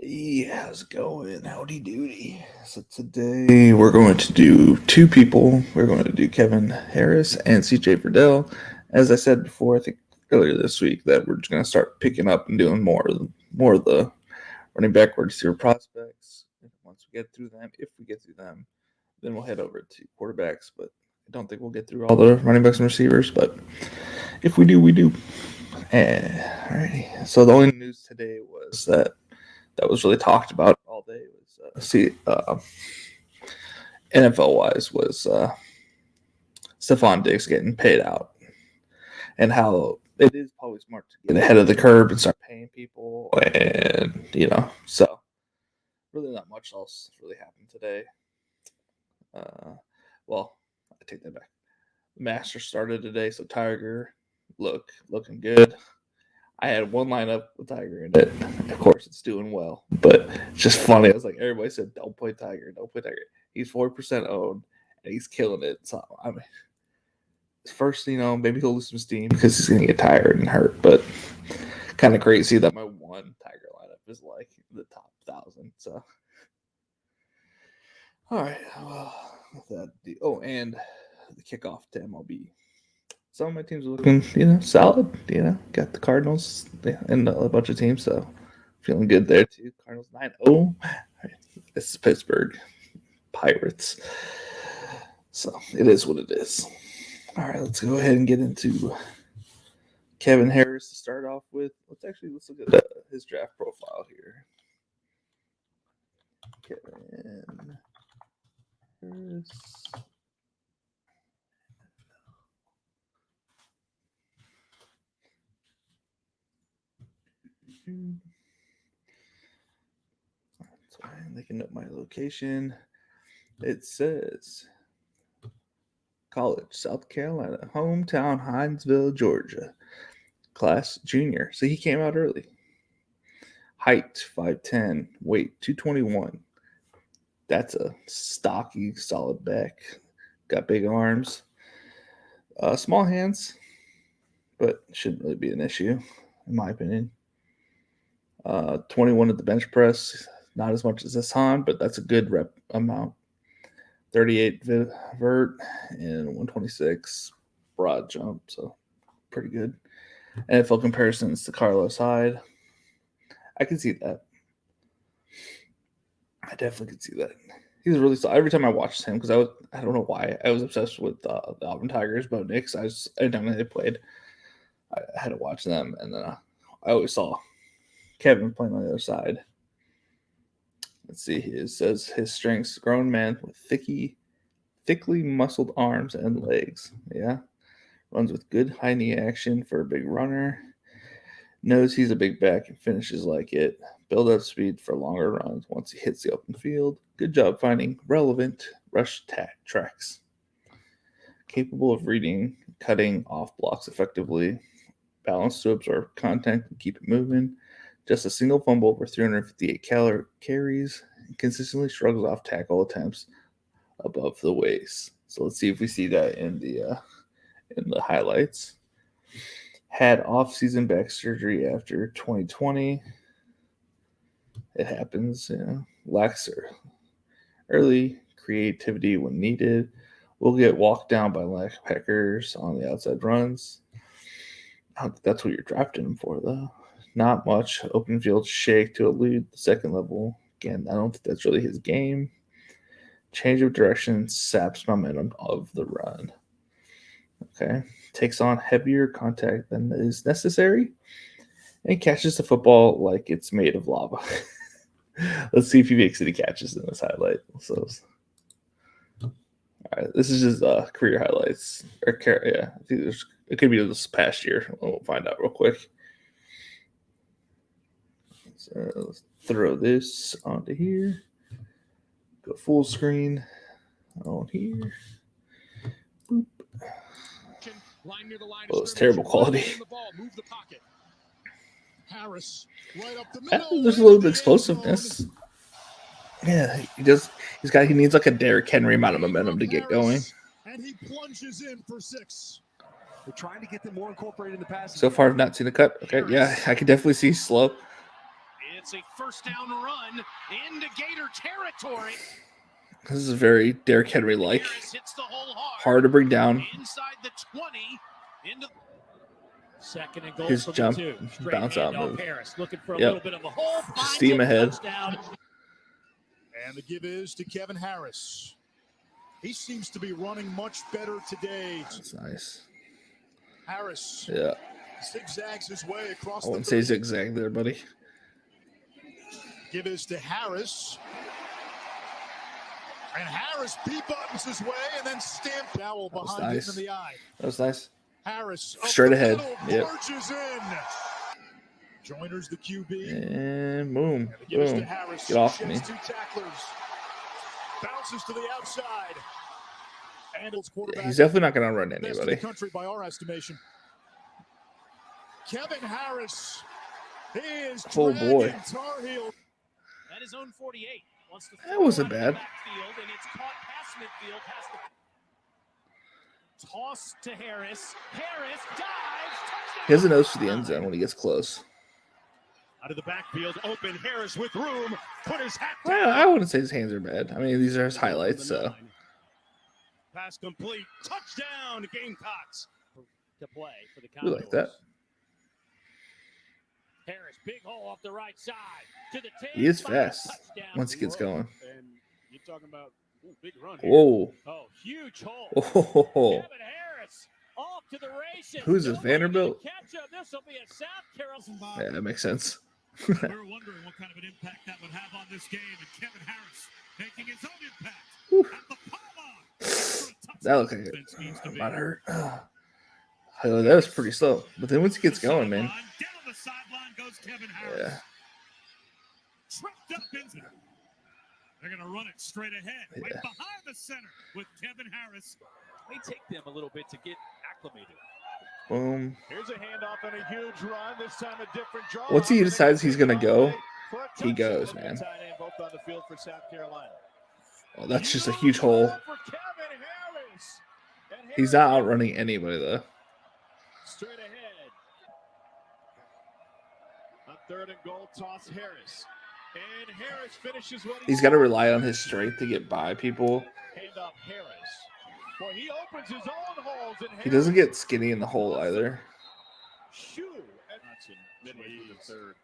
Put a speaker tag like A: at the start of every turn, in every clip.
A: Yeah, how's it going? Howdy doody. So today we're going to do two people. We're going to do Kevin Harris and CJ Verdell. As I said before, I think earlier this week that we're just going to start picking up and doing more of the running back wide receiver prospects. Once we get through them, if we get through them, then we'll head over to quarterbacks. But I don't think we'll get through all the running backs and receivers. But if we do, we do. Alrighty. So the only news today was that was really talked about all day was NFL wise was Stephon Diggs getting paid out and how it is probably smart to get ahead of the curve and start paying people and so really not much else really happened today. Uh, well, I take that back. The Masters started today, so Tiger looking good. I had one lineup with Tiger in it. Of course, it's doing well, but it's just funny. I was like, everybody said, "Don't play Tiger, don't play Tiger." He's 4% owned, and he's killing it. So I mean, first, maybe he'll lose some steam because he's gonna get tired and hurt. But kind of crazy that my one Tiger lineup is like the top 1,000. So all right, well, and the kickoff to MLB. Some of my teams are looking, solid. Got the Cardinals and a bunch of teams, so feeling good there too. Cardinals 9-0. This is Pittsburgh Pirates. So it is what it is. All right, let's go ahead and get into Kevin Harris to start off with. Let's look at his draft profile here. Kevin Harris. Sorry, they can note my location. It says College, South Carolina, hometown, Hinesville, Georgia. Class junior. So he came out early. Height 5'10, weight 221. That's a stocky, solid back. Got big arms. Small hands, but shouldn't really be an issue, in my opinion. 21 at the bench press. Not as much as Hassan, but that's a good rep amount. 38 vert and 126 broad jump, so pretty good. NFL comparisons to Carlos Hyde. I can see that. I definitely can see that. He's really solid. Every time I watched him, because I don't know why, I was obsessed with the Auburn Tigers, Bo Nix. Anytime they played, I had to watch them, and then I always saw Kevin playing on the other side. Let's see. It says his strengths: grown man with thickly muscled arms and legs. Yeah, runs with good high knee action for a big runner. Knows he's a big back and finishes like it. Build up speed for longer runs once he hits the open field. Good job finding relevant rush tracks. Capable of reading, cutting off blocks effectively. Balanced to absorb content and keep it moving. Just a single fumble over 358 carries. Consistently struggles off tackle attempts above the waist. So let's see if we see that in the highlights. Had off-season back surgery after 2020. It happens, lacks early creativity when needed. Will get walked down by linebackers on the outside runs. I don't think that's what you're drafting him for, though. Not much open field shake to elude the second level. Again, I don't think that's really his game. Change of direction saps momentum of the run. Okay. Takes on heavier contact than is necessary and catches the football like it's made of lava. Let's see if he makes any catches in this highlight. So, all right, this is just career highlights. Yeah, I think it could be this past year. We'll find out real quick. So let's throw this onto here. Go full screen on here. Boop. Oh, it's terrible quality. There's a little bit of explosiveness. Yeah, he does. He needs like a Derrick Henry amount of momentum to get going.
B: And he plunges in for 6. We're trying to get them more incorporated in the pass.
A: So far, I've not seen the cut. Okay, yeah, I can definitely see slow.
B: That's a first down run into Gator territory.
A: This is very Derrick Henry-like.
B: Harris hits the hole
A: Hard to bring down.
B: inside the 20. Into second and goal
A: His
B: from
A: jump,
B: the 2. Straight
A: bounce out
B: handoff
A: move.
B: Harris looking for a
A: Yep.
B: little bit of a hole.
A: Steam ahead.
B: Touchdown.
C: And the give is to Kevin Harris. He seems to be running much better today.
A: That's nice.
C: Harris
A: Yeah.
C: zigzags his way across
A: I
C: the
A: wouldn't say zigzag there, buddy.
C: Give is to Harris. And Harris B-buttons his way and then stamped Dowell behind
A: nice.
C: him in the eye.
A: That was nice.
C: Harris
A: Straight ahead. Yep.
C: Barges in. Joiners the QB.
A: And boom.
C: And the give is to
A: Boom.
C: Harris.
A: Get off me.
C: Two tacklers. Bounces to the outside. And it's quarterback.
A: He's definitely not going to run
C: Best in the
A: anybody.
C: country by our estimation. Kevin Harris. He is
A: Oh, boy.
C: Tar Heel.
B: At his own 48. Wants to
A: That wasn't bad.
B: Backfield, and it's caught past midfield, past the toss to Harris. Harris dives. Touchdown.
A: He has a nose for the end zone when he gets close.
B: Out of the backfield, open Harris with room. Put his hat
A: Yeah,
B: down.
A: I wouldn't say his hands are bad. I mean, these are his highlights, so.
B: Pass complete. Touchdown, Gamecocks. To play for the
A: We
B: Commodores.
A: like that.
B: Harris, big hole off the right side. To the 10.
A: He is fast
B: Touchdown.
A: once he gets going.
B: And you're talking about big run here.
A: Whoa.
B: Oh, huge hole.
A: Oh.
B: Kevin Harris off to the races.
A: Who is this,
B: Nobody
A: Vanderbilt?
B: can catch up. This will be a South Carolina.
A: Yeah, that makes sense.
D: We were wondering what kind of an impact that would have on this game, and Kevin Harris making his own impact
A: Whew.
D: at the Palma.
A: That looked like it might hurt. Oh, that was pretty slow. But then once he gets going, man.
D: Down the sideline goes Kevin Harris.
A: Yeah.
D: Tripped up into it. They're going to run it straight ahead, right
A: Yeah.
D: behind the center with Kevin Harris.
B: May take them a little bit to get acclimated.
A: Boom.
C: Here's a handoff and a huge run. This time a different draw.
A: Once he decides he's going to go,
C: For a
A: he
C: touchdown.
A: goes, man.
C: Tight end both on the field for South Carolina.
A: Oh, that's just a huge hole.
C: For Kevin Harris. And
A: He's not outrunning anybody, though.
C: Straight ahead. On third and goal, toss Harris. And Harris finishes what
A: He's got to rely on his strength to get by people.
C: Hand off Harris. Well, he opens his own holes. And
A: He doesn't get skinny in the hole either.
C: Shoo. Hudson, midway through the third.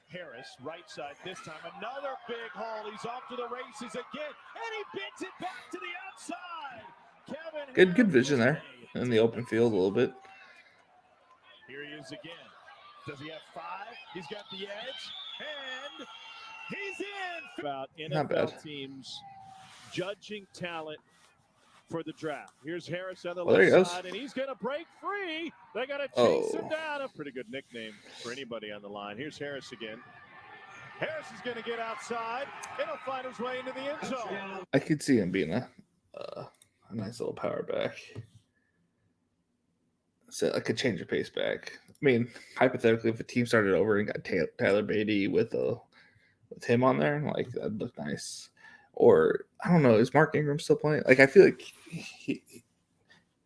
C: Harris, right side this time. Another big hole. He's off to the races again. And he bits it back to the outside. Kevin
A: Good
C: Harris
A: vision there in the open field a little bit.
C: Here he is again. Does he have 5? He's got the edge. And he's in. About
A: Not bad.
C: NFL teams judging talent for the draft. Here's Harris on the
A: Well, there he
C: left
A: goes.
C: side, and he's going to break free. They got to chase him down. A pretty good nickname for anybody on the line. Here's Harris again. Harris is going to get outside. It'll find his way into the end zone.
A: I could see him being a nice little power back. So I could change the pace back. I mean, hypothetically, if a team started over and got Tyler Beatty with him on there, like that'd look nice. Or I don't know, is Mark Ingram still playing? Like I feel like he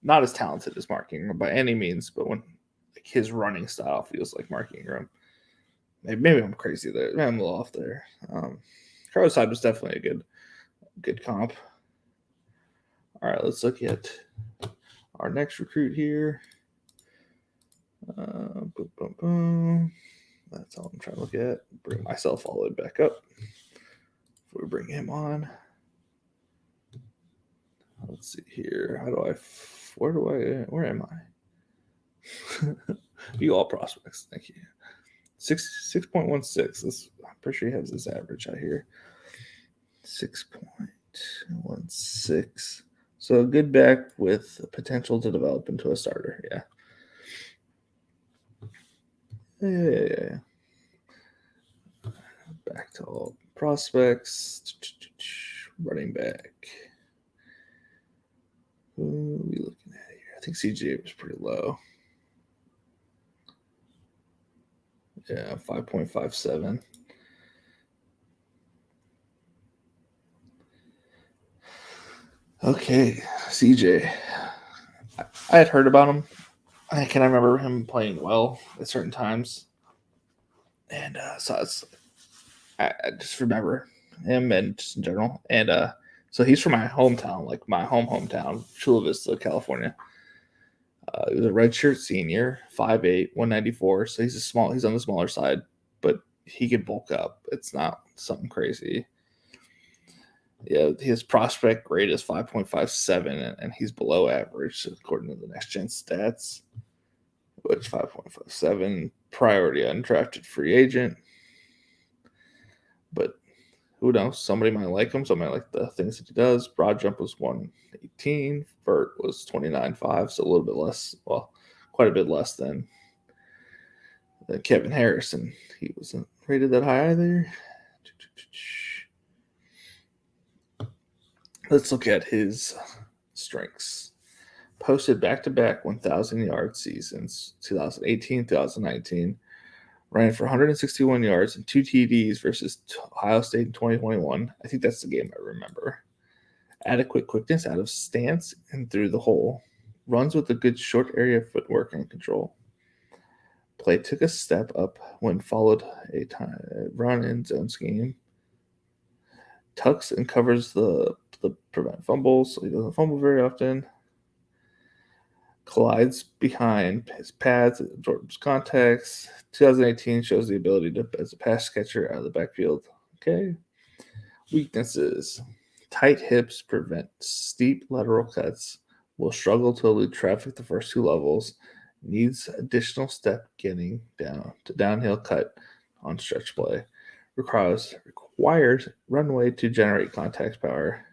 A: not as talented as Mark Ingram by any means, but when like his running style feels like Mark Ingram. Maybe I'm crazy there. Maybe I'm a little off there. Carlos Hyde was definitely a good comp. All right, let's look at our next recruit here. Boom, boom, boom. That's all I'm trying to look at. Bring myself all the way back up before we bring him on. Let's see here. Where am I? You all prospects. Thank you. 6.16. I'm pretty sure he has this average out here. 6.16. So a good back with potential to develop into a starter. Yeah. Yeah. Back to all prospects. Running back. Who are we looking at here? I think CJ was pretty low. Yeah, 5.57. Okay, CJ. I had heard about him. I remember him playing well at certain times. And so I just remember him and just in general. And so he's from my hometown, like my hometown, Chula Vista, California. He was a redshirt senior, 5'8", 194. So he's he's on the smaller side, but he can bulk up. It's not something crazy. Yeah, his prospect grade is 5.57, and he's below average according to the Next Gen stats, which 5.57, priority undrafted free agent. But who knows? Somebody might like him. Somebody might like the things that he does. Broad jump was 118. Vert was 29.5, so a little bit less. Well, quite a bit less than Kevin Harris, and he wasn't rated that high either. Let's look at his strengths. Posted back-to-back 1,000-yard seasons, 2018, 2019. Ran for 161 yards and 2 TDs versus Ohio State in 2021. I think that's the game I remember. Adequate quickness out of stance and through the hole. Runs with a good short area footwork and control. Play took a step up when followed a run in zone scheme. Tucks and covers the prevent fumbles, so he doesn't fumble very often. Collides behind his pads, absorbs contacts. 2018 shows the ability to as a pass catcher out of the backfield. Okay. Weaknesses: tight hips prevent steep lateral cuts. Will struggle to elude traffic the first 2 levels. Needs additional step getting down to downhill cut on stretch play. Requires runway to generate contact power.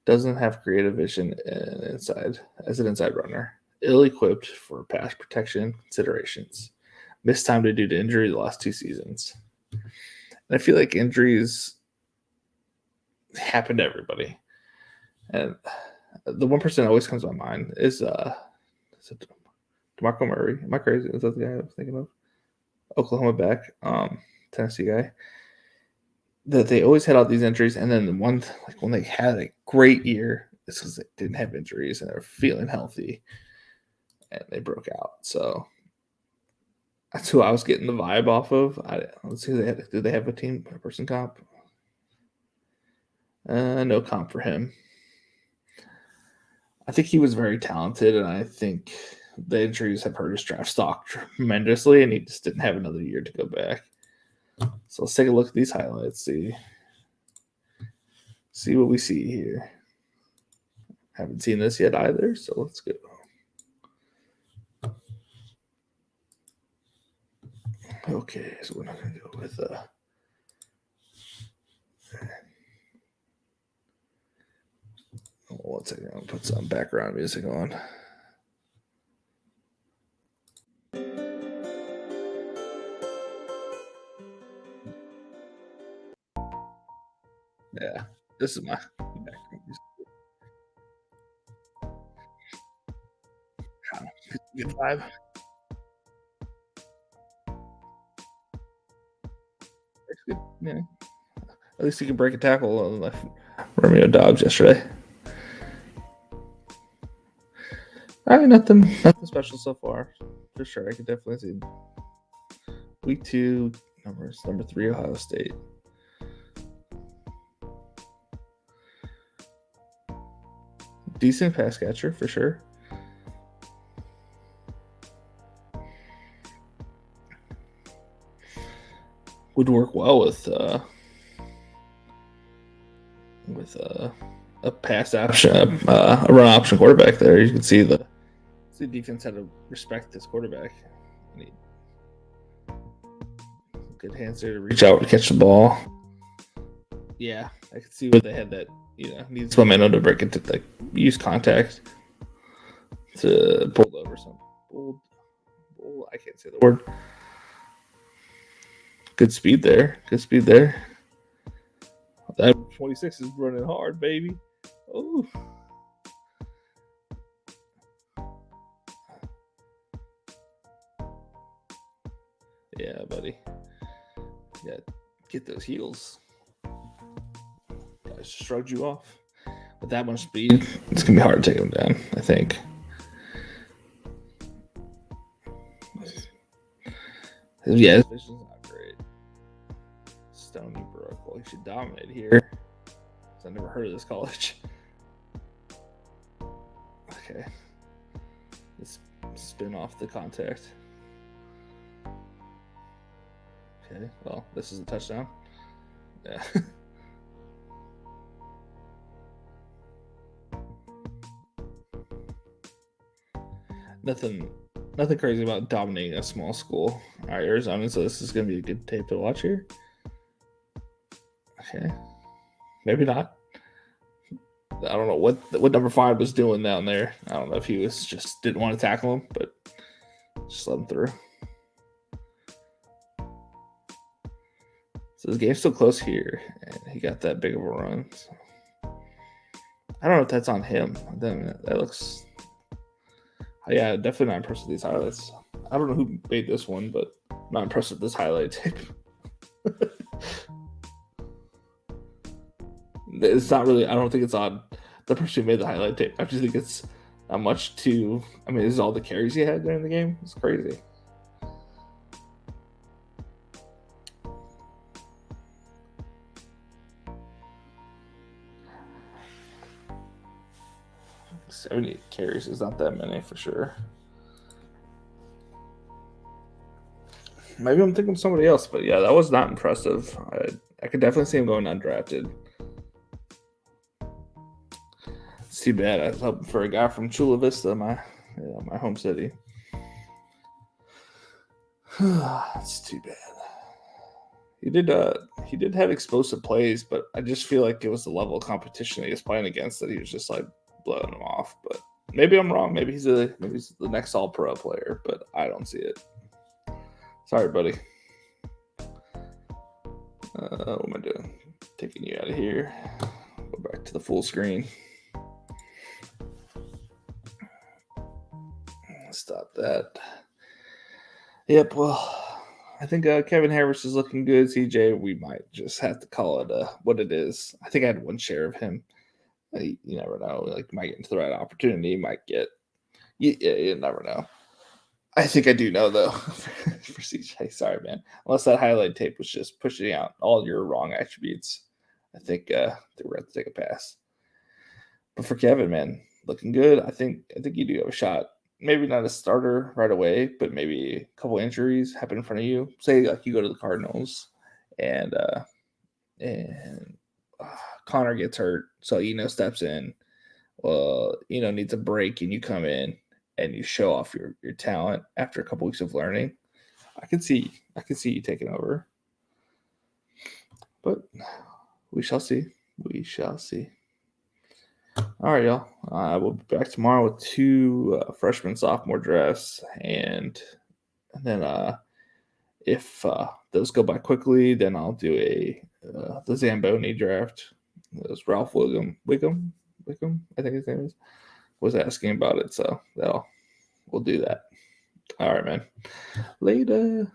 A: Doesn't have creative vision as an inside runner. Ill-equipped for pass protection considerations. Missed time due to injury the last 2 seasons. And I feel like injuries happen to everybody. And the one person that always comes to my mind is DeMarco Murray. Am I crazy? Is that the guy I was thinking of? Oklahoma back, Tennessee guy. That they always had all these injuries, and then when they had a great year, it's because they didn't have injuries and they're feeling healthy, and they broke out. So that's who I was getting the vibe off of. Let's see, did they have a person comp? No comp for him. I think he was very talented, and I think the injuries have hurt his draft stock tremendously, and he just didn't have another year to go back. So let's take a look at these highlights. See what we see here. Haven't seen this yet either, so let's go. Okay, so we're not going to go with one second, I'll put some background music on. Yeah, this is my background music. Good vibe. Yeah. At least he can break a tackle on the Romeo Dobbs yesterday. All right, nothing special so far. For sure, I could definitely see week 2 number 3 Ohio State. Decent pass catcher for sure. Would work well with a pass option, a run option quarterback there. You can see the defense had to respect this quarterback. Good hands there to reach out to catch the ball. Yeah, I could see where they had that. Needs momentum to break it to use contact to pull over some. I can't say the word. Good speed there. That 26 is running hard, baby. Oh. Yeah, buddy. Yeah, get those heels. Guys shrugged you off. With that much speed, it's going to be hard to take him down, I think. Yeah, his vision's not great. Stony Brook. Well, he should dominate here. I never heard of this college. Okay. Let's spin off the contact. Okay, well, this is a touchdown. Yeah. Nothing crazy about dominating a small school. All right, Arizona, so this is going to be a good tape to watch here. Okay. Maybe not. I don't know what number 5 was doing down there. I don't know if he was just didn't want to tackle him, but just let him through. So the game's still close here, and he got that big of a run. So. I don't know if that's on him. Then that looks. Yeah, definitely not impressed with these highlights. I don't know who made this one, but I'm not impressed with this highlight tape. It's not really. I don't think it's on the person who made the highlight tape. I just think it's not much to. I mean, this is all the carries he had during the game. It's crazy. $78 carries is not that many for sure. Maybe I'm thinking of somebody else, but yeah, that was not impressive. I could definitely see him going undrafted. It's too bad. I was hoping for a guy from Chula Vista, my home city. It's too bad. He did have explosive plays, but I just feel like it was the level of competition he was playing against that he was just like blowing him off. But maybe I'm wrong. Maybe he's the next All-Pro player, but I don't see it. Sorry, buddy. What am I doing? Taking you out of here. Go back to the full screen. Stop that. Yep, well, I think Kevin Harris is looking good. CJ, we might just have to call it what it is. I think I had one share of him. You never know. Like, might get into the right opportunity. Might get. You never know. I think I do know, though, for CJ. Sorry, man. Unless that highlight tape was just pushing out all your wrong attributes, I think they were going to take a pass. But for Kevin, man, looking good. I think you do have a shot. Maybe not a starter right away, but maybe a couple injuries happen in front of you. Say, like, you go to the Cardinals and Connor gets hurt, so steps in. Well, needs a break, and you come in and you show off your talent after a couple weeks of learning. I can see you taking over. But we shall see. We shall see. All right, y'all. We'll be back tomorrow with 2 freshman sophomore drafts, and then if those go by quickly, then I'll do the Zamboni draft. It was Ralph Wiggum, I think his name is, was asking about it, so we'll do that. All right, man. Later.